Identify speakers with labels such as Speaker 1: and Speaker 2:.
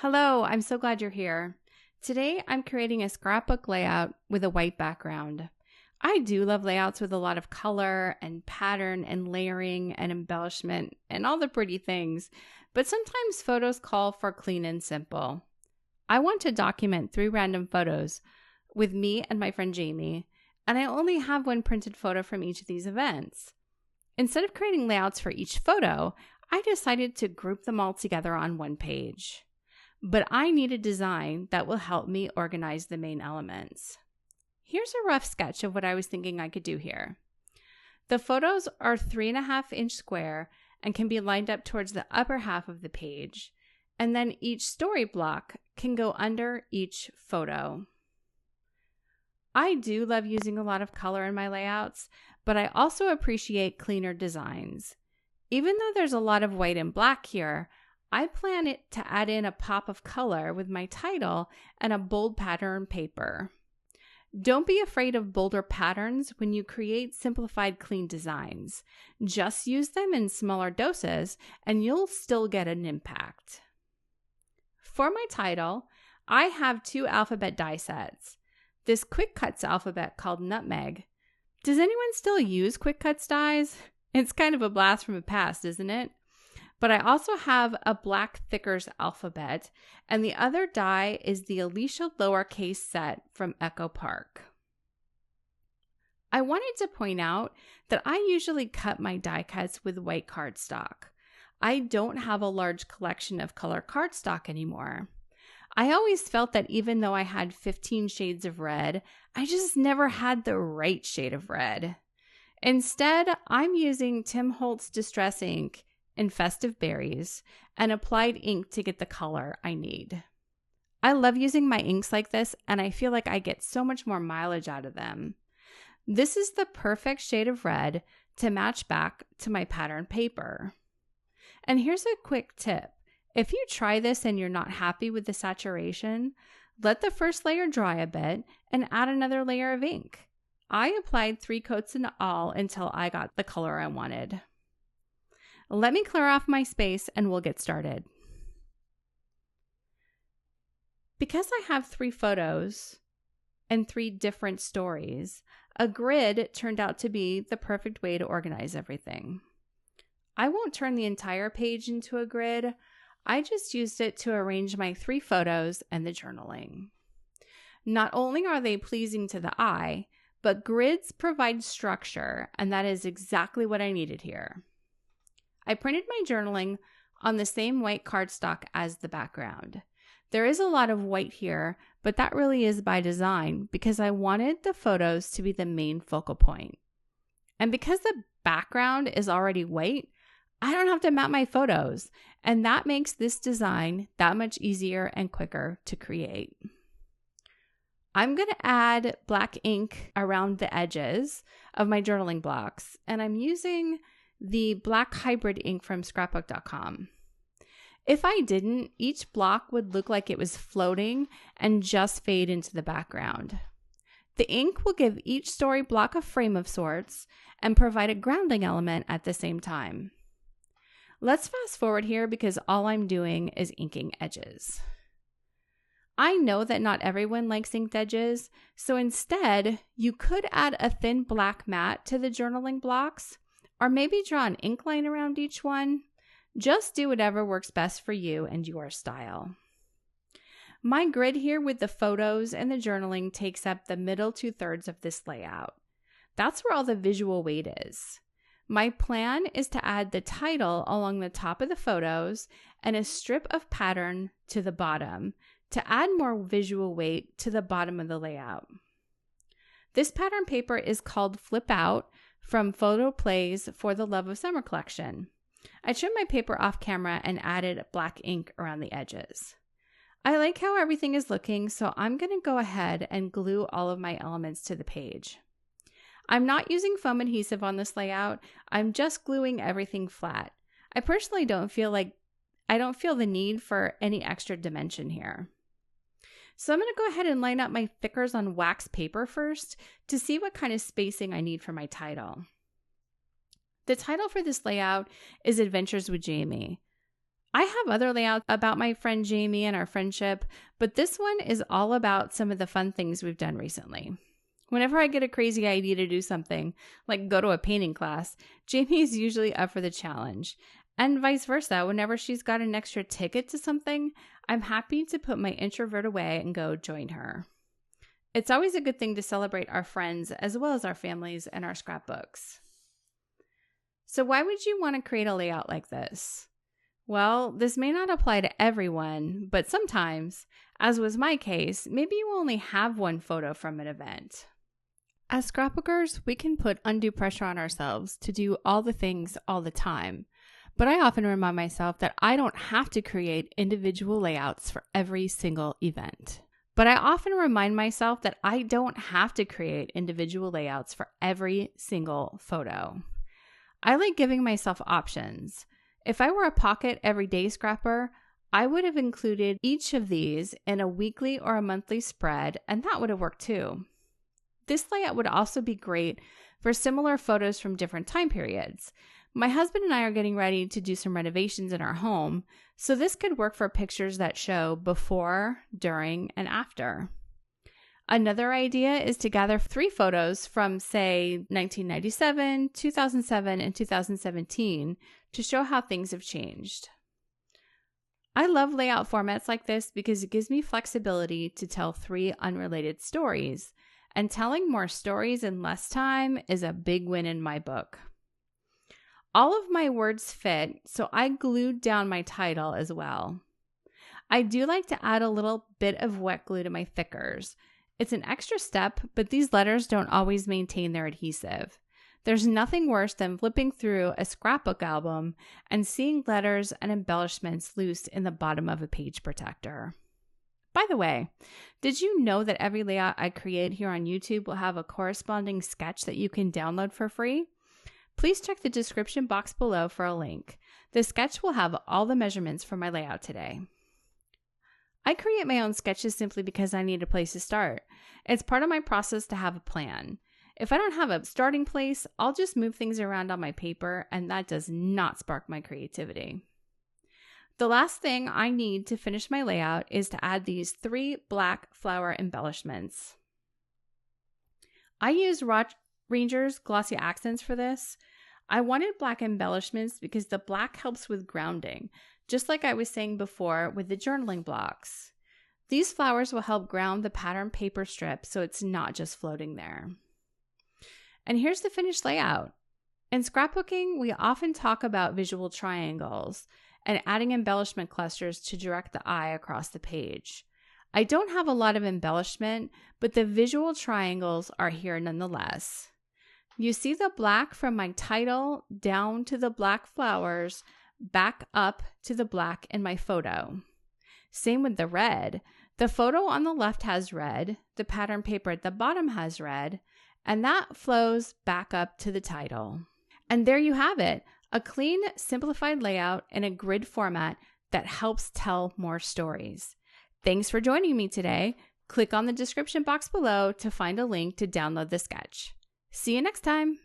Speaker 1: Hello, I'm so glad you're here. Today I'm creating a scrapbook layout with a white background. I do love layouts with a lot of color and pattern and layering and embellishment and all the pretty things, but sometimes photos call for clean and simple. I want to document 3 random photos with me and my friend Jamie, and I only have one printed photo from each of these events. Instead of creating layouts for each photo, I decided to group them all together on one page. But I need a design that will help me organize the main elements. Here's a rough sketch of what I was thinking I could do here. The photos are 3.5-inch square and can be lined up towards the upper half of the page, and then each story block can go under each photo. I do love using a lot of color in my layouts, but I also appreciate cleaner designs. Even though there's a lot of white and black here, I plan it to add in a pop of color with my title and a bold pattern paper. Don't be afraid of bolder patterns when you create simplified clean designs. Just use them in smaller doses and you'll still get an impact. For my title, I have 2 alphabet die sets. This Quick Cuts alphabet called Nutmeg. Does anyone still use Quick Cuts dies? It's kind of a blast from the past, isn't it? But I also have a Black Thickers alphabet, and the other die is the Alicia lowercase set from Echo Park. I wanted to point out that I usually cut my die cuts with white cardstock. I don't have a large collection of color cardstock anymore. I always felt that even though I had 15 shades of red, I just never had the right shade of red. Instead, I'm using Tim Holtz Distress ink in Festive Berries and applied ink to get the color I need. I love using my inks like this, and I feel like I get so much more mileage out of them. This is the perfect shade of red to match back to my pattern paper. And here's a quick tip. If you try this and you're not happy with the saturation, let the first layer dry a bit and add another layer of ink. I applied 3 coats in all until I got the color I wanted. Let me clear off my space and we'll get started. Because I have 3 photos and 3 different stories, a grid turned out to be the perfect way to organize everything. I won't turn the entire page into a grid. I just used it to arrange my 3 photos and the journaling. Not only are they pleasing to the eye, but grids provide structure, and that is exactly what I needed here. I printed my journaling on the same white cardstock as the background. There is a lot of white here, but that really is by design because I wanted the photos to be the main focal point. And because the background is already white, I don't have to map my photos, and that makes this design that much easier and quicker to create. I'm going to add black ink around the edges of my journaling blocks, and I'm using the black hybrid ink from Scrapbook.com. If I didn't, each block would look like it was floating and just fade into the background. The ink will give each story block a frame of sorts and provide a grounding element at the same time. Let's fast forward here because all I'm doing is inking edges. I know that not everyone likes inked edges, so instead, you could add a thin black mat to the journaling blocks, or maybe draw an ink line around each one. Just do whatever works best for you and your style. My grid here with the photos and the journaling takes up the middle 2/3 of this layout. That's where all the visual weight is. My plan is to add the title along the top of the photos and a strip of pattern to the bottom to add more visual weight to the bottom of the layout. This pattern paper is called Flip Out from Photo Plays for the Love of Summer collection. I trimmed my paper off camera and added black ink around the edges. I like how everything is looking, so I'm going to go ahead and glue all of my elements to the page. I'm not using foam adhesive on this layout. I'm just gluing everything flat. I personally don't feel the need for any extra dimension here. So I'm going to go ahead and line up my thickers on wax paper first to see what kind of spacing I need for my title. The title for this layout is Adventures with Jamie. I have other layouts about my friend Jamie and our friendship, but this one is all about some of the fun things we've done recently. Whenever I get a crazy idea to do something, like go to a painting class, Jamie is usually up for the challenge. And vice versa, whenever she's got an extra ticket to something, I'm happy to put my introvert away and go join her. It's always a good thing to celebrate our friends as well as our families and our scrapbooks. So why would you want to create a layout like this? Well, this may not apply to everyone, but sometimes, as was my case, maybe you only have one photo from an event. As scrapbookers, we can put undue pressure on ourselves to do all the things all the time. But I often remind myself that I don't have to create individual layouts for every single event. I like giving myself options. If I were a pocket everyday scrapper, I would have included each of these in a weekly or a monthly spread, and that would have worked too. This layout would also be great for similar photos from different time periods. My husband and I are getting ready to do some renovations in our home, so this could work for pictures that show before, during, and after. Another idea is to gather 3 photos from, say, 1997, 2007, and 2017 to show how things have changed. I love layout formats like this because it gives me flexibility to tell 3 unrelated stories, and telling more stories in less time is a big win in my book. All of my words fit, so I glued down my title as well. I do like to add a little bit of wet glue to my thickers. It's an extra step, but these letters don't always maintain their adhesive. There's nothing worse than flipping through a scrapbook album and seeing letters and embellishments loose in the bottom of a page protector. By the way, did you know that every layout I create here on YouTube will have a corresponding sketch that you can download for free? Please check the description box below for a link. The sketch will have all the measurements for my layout today. I create my own sketches simply because I need a place to start. It's part of my process to have a plan. If I don't have a starting place, I'll just move things around on my paper, and that does not spark my creativity. The last thing I need to finish my layout is to add these 3 black flower embellishments. I use Ranger's glossy accents for this. I wanted black embellishments because the black helps with grounding, just like I was saying before with the journaling blocks. These flowers will help ground the pattern paper strip so it's not just floating there. And here's the finished layout. In scrapbooking, we often talk about visual triangles and adding embellishment clusters to direct the eye across the page. I don't have a lot of embellishment, but the visual triangles are here nonetheless. You see the black from my title down to the black flowers, back up to the black in my photo. Same with the red. The photo on the left has red, the pattern paper at the bottom has red, and that flows back up to the title. And there you have it, a clean, simplified layout in a grid format that helps tell more stories. Thanks for joining me today. Click on the description box below to find a link to download the sketch. See you next time.